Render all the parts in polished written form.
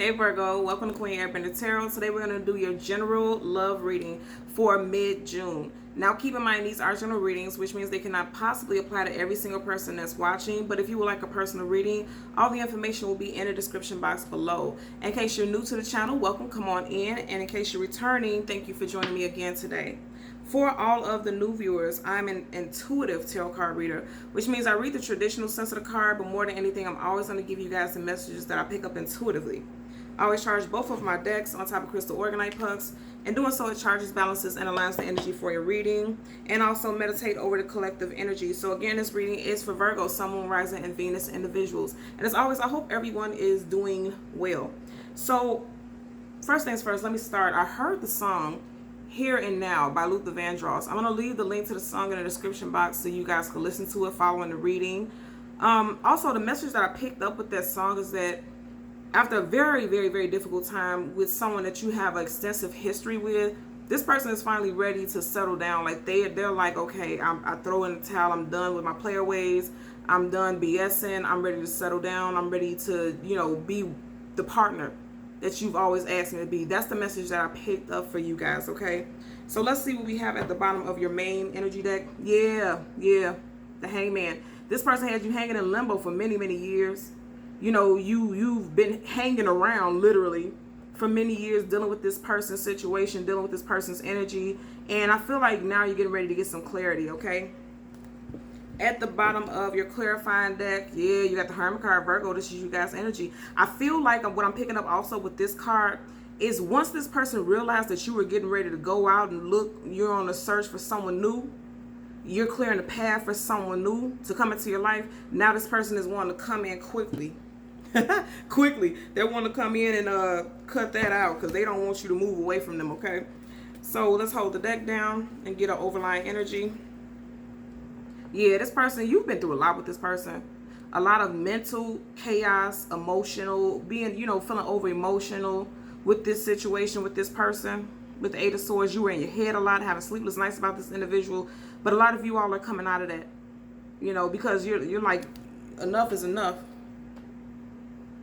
Hey Virgo, welcome to Queen Airbender Tarot. Today we're going to do your general love reading for mid-June. Now keep in mind these are general readings, which means they cannot possibly apply to every single person that's watching. But if you would like a personal reading, all the information will be in the description box below. In case you're new to the channel, welcome, come on in. And in case you're returning, thank you for joining me again today. For all of the new viewers, I'm an intuitive tarot card reader, which means I read the traditional sense of the card, but more than anything, I'm always going to give you guys the messages that I pick up intuitively. I always charge both of my decks on top of crystal organite pucks. In doing so, it charges, balances, and aligns the energy for your reading. And also meditate over the collective energy. So again, this reading is for Virgo, Sun, Moon, Rising, and Venus individuals. And as always, I hope everyone is doing well. So first things first, let me start. I heard the song Here and Now by Luther Vandross. I'm going to leave the link to the song in the description box so you guys can listen to it following the reading. Also, the message that I picked up with that song is that after a very, very, very difficult time with someone that you have an extensive history with, this person is finally ready to settle down. Like they're like, okay, I throw in the towel. I'm done with my player ways. I'm done BSing. I'm ready to settle down. I'm ready to, be the partner that you've always asked me to be. That's the message that I picked up for you guys, okay? So let's see what we have at the bottom of your main energy deck. Yeah, the Hangman. This person had you hanging in limbo for many, many years. You've been hanging around literally for many years, dealing with this person's situation, dealing with this person's energy. And I feel like now you're getting ready to get some clarity, okay? At the bottom of your clarifying deck, yeah, you got the Hermit card, Virgo. This is you guys' energy. I feel like what I'm picking up also with this card is once this person realized that you were getting ready to go out and look, you're on a search for someone new. You're clearing the path for someone new to come into your life. Now this person is wanting to come in quickly. Quickly. They want to come in and cut that out because they don't want you to move away from them, okay? So let's hold the deck down and get an overlying energy. Yeah, this person, you've been through a lot with this person. A lot of mental chaos, emotional, being, feeling over emotional with this situation, with this person. With the Eight of Swords, you were in your head a lot, having sleepless nights about this individual. But a lot of you all are coming out of that, because you're like, enough is enough.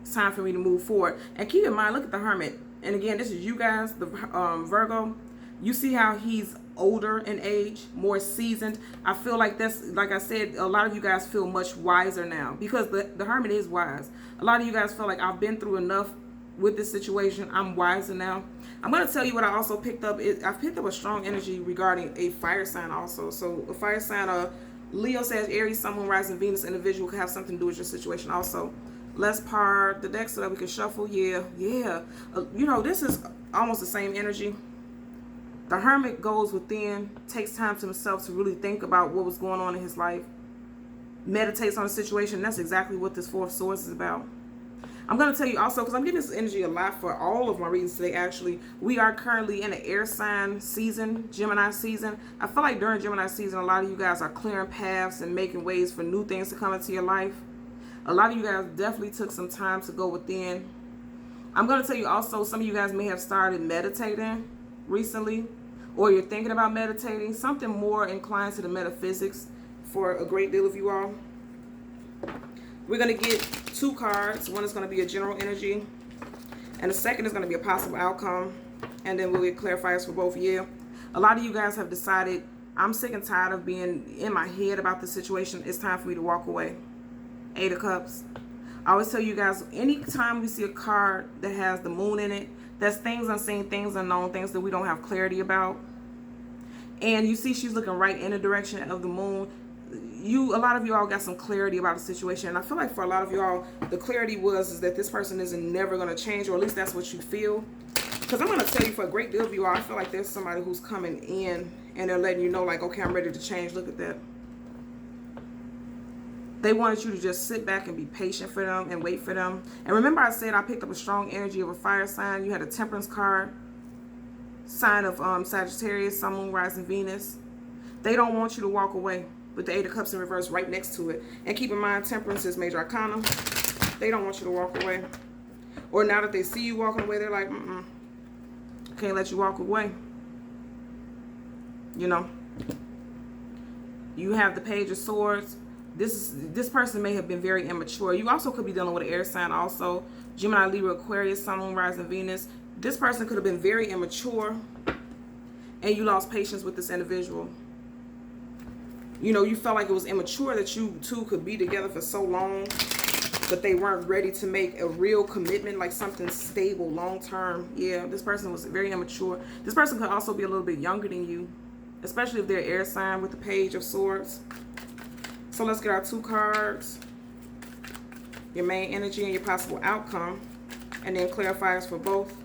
It's time for me to move forward. And keep in mind, look at the Hermit. And again, this is you guys, the Virgo. You see how he's older in age, more seasoned. I feel like that's, like I said, a lot of you guys feel much wiser now because the Hermit is wise. A lot of you guys feel like I've been through enough with this situation. I'm wiser now. I'm going to tell you what I also picked up. I've picked up a strong energy regarding a fire sign also. So a fire sign, Leo, Sag, Aries, Sun, Moon, Rising, Venus individual could have something to do with your situation also. Let's par the deck so that we can shuffle. Yeah. This is almost the same energy. The Hermit goes within, takes time to himself to really think about what was going on in his life, meditates on the situation. That's exactly what this Four of Swords is about. I'm going to tell you also, because I'm getting this energy a lot for all of my readings today, actually. We are currently in an air sign season, Gemini season. I feel like during Gemini season, a lot of you guys are clearing paths and making ways for new things to come into your life. A lot of you guys definitely took some time to go within. I'm going to tell you also, some of you guys may have started meditating recently, or you're thinking about meditating, something more inclined to the metaphysics for a great deal of you all. We're going to get two cards. One is going to be a general energy, and the second is going to be a possible outcome, and then we'll get clarifiers for both. Yeah, a lot of you guys have decided, I'm sick and tired of being in my head about the situation. It's time for me to walk away. Eight of Cups. I always tell you guys, anytime we see a card that has the moon in it, that's things unseen, things unknown, things that we don't have clarity about. And you see she's looking right in the direction of the moon. A lot of you all got some clarity about the situation. And I feel like for a lot of you all, the clarity is that this person isn't never going to change, or at least that's what you feel. Because I'm going to tell you, for a great deal of you all, I feel like there's somebody who's coming in and they're letting you know, like, okay, I'm ready to change. Look at that. They wanted you to just sit back and be patient for them and wait for them. And remember I said I picked up a strong energy of a fire sign. You had a Temperance card, sign of Sagittarius, Sun, Moon, Rising, Venus. They don't want you to walk away with the Eight of Cups in reverse right next to it. And keep in mind, Temperance is major arcana. They don't want you to walk away. Or now that they see you walking away, they're like, can't let you walk away. You have the Page of Swords. This person may have been very immature. You also could be dealing with an air sign also. Gemini, Libra, Aquarius, Sun, Moon, Rising, Venus. This person could have been very immature and you lost patience with this individual. You know, you felt like it was immature that you two could be together for so long, but they weren't ready to make a real commitment, like something stable, long-term. Yeah, this person was very immature. This person could also be a little bit younger than you, especially if they're air sign with the Page of Swords. So let's get our 2 cards. Your main energy and your possible outcome. And then clarifiers for both.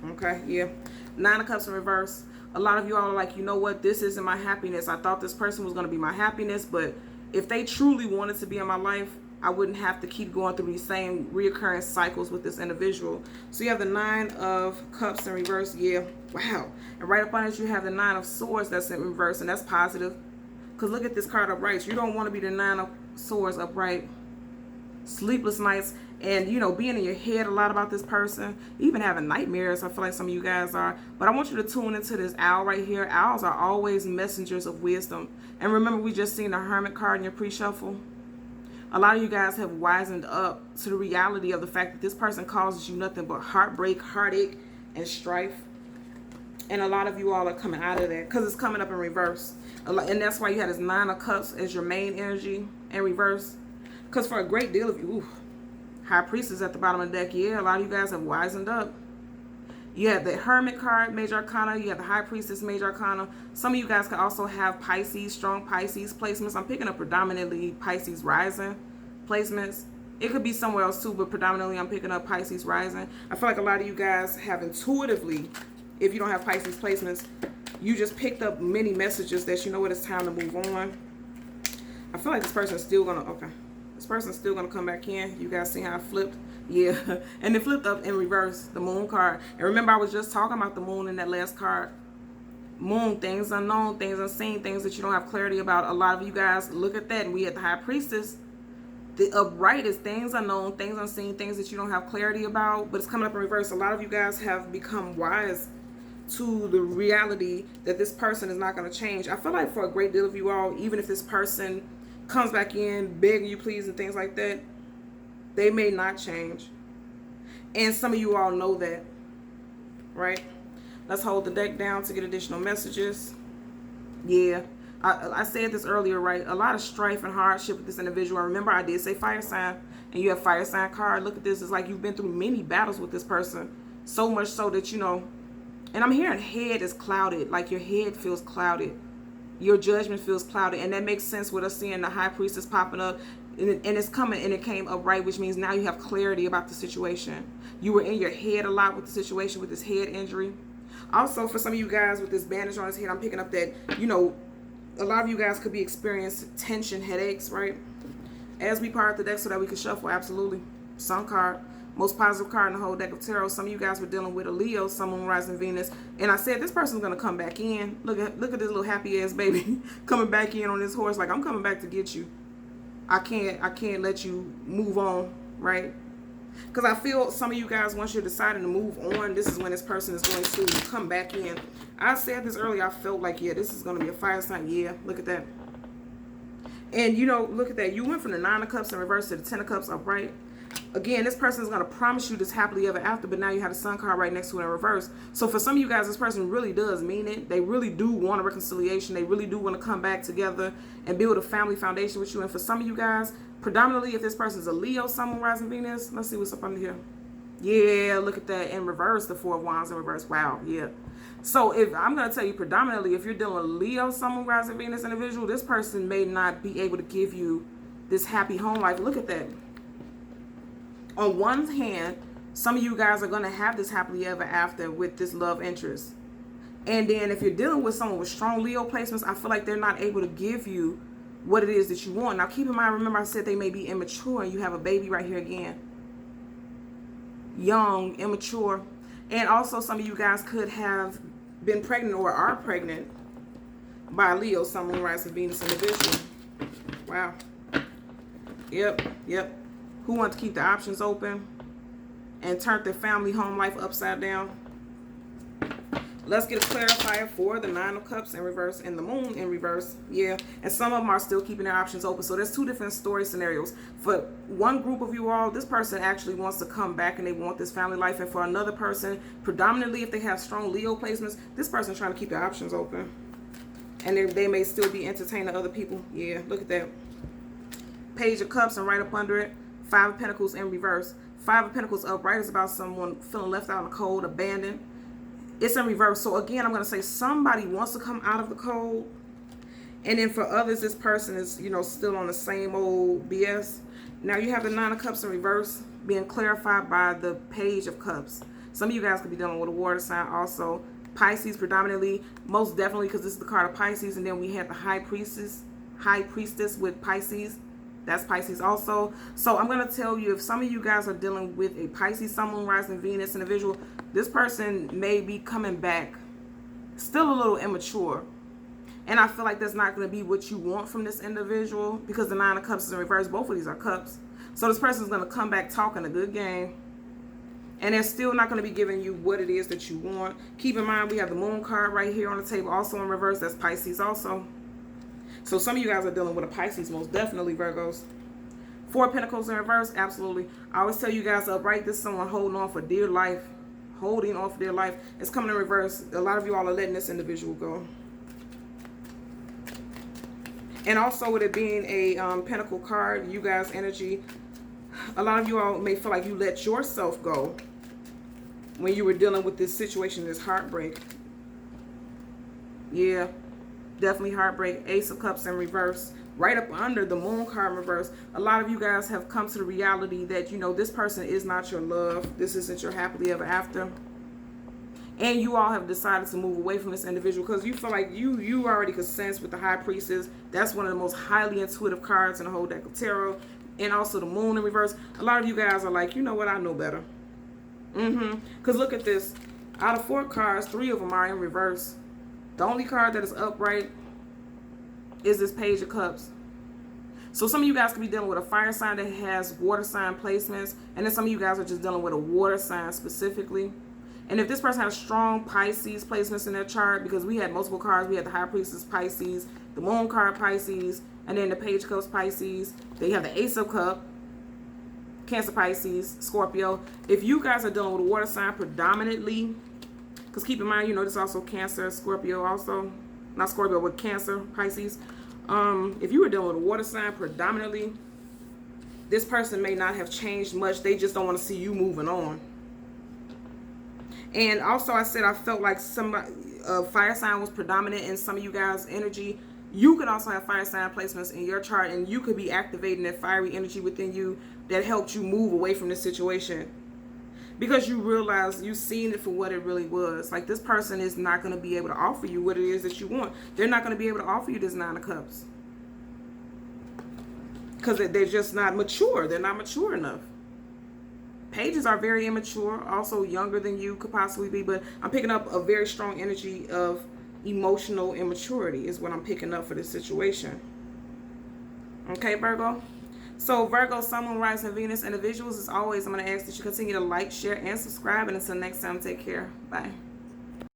Okay, yeah. 9 of Cups in reverse. A lot of you all are like, you know what? This isn't my happiness. I thought this person was going to be my happiness, but if they truly wanted to be in my life, I wouldn't have to keep going through these same reoccurring cycles with this individual. So you have the 9 of Cups in reverse. Yeah, wow. And right up on it, you have the 9 of Swords that's in reverse, and that's positive. Because look at this card upright. You don't want to be the 9 of Swords upright. Sleepless nights and, you know, being in your head a lot about this person. Even having nightmares, I feel like some of you guys are. But I want you to tune into this owl right here. Owls are always messengers of wisdom. And remember, we just seen the Hermit card in your pre-shuffle. A lot of you guys have wisened up to the reality of the fact that this person causes you nothing but heartbreak, heartache, and strife. And a lot of you all are coming out of that because it's coming up in reverse. And that's why you had this 9 of Cups as your main energy in reverse. Because for a great deal of you, ooh, High Priestess at the bottom of the deck. Yeah, a lot of you guys have wisened up. You have the Hermit card, Major Arcana. You have the High Priestess, Major Arcana. Some of you guys could also have Pisces, strong Pisces placements. I'm picking up predominantly Pisces rising placements. It could be somewhere else too, but predominantly I'm picking up Pisces rising. I feel like a lot of you guys have intuitively, if you don't have Pisces placements, you just picked up many messages that you know what, it's time to move on. I feel like this person's still gonna, okay. This person's still gonna come back in. You guys see how I flipped? Yeah, and it flipped up in reverse, the Moon card. And remember, I was just talking about the Moon in that last card. Moon, things unknown, things unseen, things that you don't have clarity about. A lot of you guys look at that, and we at the High Priestess. The upright is things unknown, things unseen, things that you don't have clarity about, but it's coming up in reverse. A lot of you guys have become wise to the reality that this person is not going to change. I feel like for a great deal of you all, even if this person comes back in begging you please and things like that, they may not change. And some of you all know that, right? Let's hold the deck down to get additional messages. Yeah, I said this earlier, right? A lot of strife and hardship with this individual. Remember, I did say fire sign, and you have fire sign card. Look at this. It's like you've been through many battles with this person, so much so that, you know, and I'm hearing head is clouded, like your head feels clouded. Your judgment feels clouded, and that makes sense with us seeing the High Priestess popping up, and it's coming, and it came upright, which means now you have clarity about the situation. You were in your head a lot with the situation with this head injury. Also, for some of you guys with this bandage on his head, I'm picking up that, you know, a lot of you guys could be experiencing tension, headaches, right? As we part the deck so that we can shuffle, absolutely. Sun card. Most positive card in the whole deck of tarot. Some of you guys were dealing with a Leo, Sun, Moon, Rising, Venus. And I said this person's going to come back in. Look at this little happy ass baby coming back in on this horse. Like, I'm coming back to get you. I can't let you move on, right? Because I feel some of you guys, once you're deciding to move on, this is when this person is going to come back in. I said this earlier. I felt like, yeah, this is going to be a fire sign. Yeah, look at that. And, you know, look at that. You went from the 9 of Cups in reverse to the 10 of Cups upright. Again, this person is going to promise you this happily ever after, but now you have the Sun card right next to it in reverse. So for some of you guys, this person really does mean it. They really do want a reconciliation. They really do want to come back together and build a family foundation with you. And for some of you guys, predominantly if this person is a Leo, Sun, Moon, Rising, Venus, let's see what's up under here. Yeah, look at that in reverse, the 4 of Wands in reverse. Wow, yeah. So if I'm going to tell you predominantly, if you're dealing with Leo, Sun, Moon, Rising, Venus individual, this person may not be able to give you this happy home life. Look at that. On one hand, some of you guys are going to have this happily ever after with this love interest. And then if you're dealing with someone with strong Leo placements, I feel like they're not able to give you what it is that you want. Now, keep in mind, remember I said they may be immature, and you have a baby right here again. Young, immature. And also some of you guys could have been pregnant or are pregnant by a Leo, Sun, Moon, Rising, Venus individual. Wow. Yep. Who want to keep the options open and turn their family home life upside down. Let's get a clarifier for the Nine of Cups in reverse and the Moon in reverse. Yeah, and some of them are still keeping their options open. So there's two different story scenarios. For one group of you all, this person actually wants to come back and they want this family life. And for another person, predominantly if they have strong Leo placements, this person's trying to keep their options open. And they may still be entertaining other people. Yeah, look at that. Page of Cups, and right up under it, Five of Pentacles in reverse. Five of Pentacles upright is about someone feeling left out in the cold, abandoned. It's in reverse. So again, I'm going to say somebody wants to come out of the cold. And then for others, this person is, you know, still on the same old BS. Now you have the Nine of Cups in reverse being clarified by the Page of Cups. Some of you guys could be dealing with a water sign also. Pisces predominantly, most definitely, because this is the card of Pisces. And then we had the High Priestess with Pisces. That's Pisces also. So I'm going to tell you, if some of you guys are dealing with a Pisces, Sun, Moon, Rising, Venus individual, this person may be coming back still a little immature. And I feel like that's not going to be what you want from this individual, because the Nine of Cups is in reverse. Both of these are cups. So this person is going to come back talking a good game. And they're still not going to be giving you what it is that you want. Keep in mind, we have the Moon card right here on the table, also in reverse. That's Pisces also. So some of you guys are dealing with a Pisces, most definitely, Virgos. Four of Pentacles in reverse, absolutely. I always tell you guys upright, this is someone holding on for dear life. Holding on for dear life. It's coming in reverse. A lot of you all are letting this individual go. And also with it being a Pentacle card, you guys' energy, a lot of you all may feel like you let yourself go when you were dealing with this situation, this heartbreak. Yeah. Definitely heartbreak. Ace of Cups in reverse. Right up under the Moon card in reverse. A lot of you guys have come to the reality that, you know, this person is not your love. This isn't your happily ever after. And you all have decided to move away from this individual because you feel like you already could sense with the High Priestess. That's one of the most highly intuitive cards in the whole deck of tarot. And also the Moon in reverse. A lot of you guys are like, you know what, I know better. Because look at this. Out of 4 cards, 3 of them are in reverse. The only card that is upright is this Page of Cups. So some of you guys could be dealing with a fire sign that has water sign placements. And then some of you guys are just dealing with a water sign specifically. And if this person has strong Pisces placements in their chart, because we had multiple cards. We had the High Priestess Pisces, the Moon card Pisces, and then the Page of Cups Pisces. They have the Ace of Cups, Cancer Pisces, Scorpio. If you guys are dealing with a water sign predominantly, because keep in mind, you know, this is also Cancer, Scorpio also. Not Scorpio, but Cancer, Pisces. If you were dealing with a water sign predominantly, this person may not have changed much. They just don't want to see you moving on. And also I said I felt like somebody, fire sign was predominant in some of you guys' energy. You could also have fire sign placements in your chart, and you could be activating that fiery energy within you that helped you move away from this situation. Because you realize you've seen it for what it really was. Like, this person is not going to be able to offer you what it is that you want. They're not going to be able to offer you this Nine of Cups. Because they're just not mature. They're not mature enough. Pages are very immature. Also younger than you could possibly be. But I'm picking up a very strong energy of emotional immaturity is what I'm picking up for this situation. Okay, Virgo? So Virgo, Sun, Moon, Rising, Venus individuals, as always, I'm going to ask that you continue to like, share, and subscribe. And until next time, take care. Bye.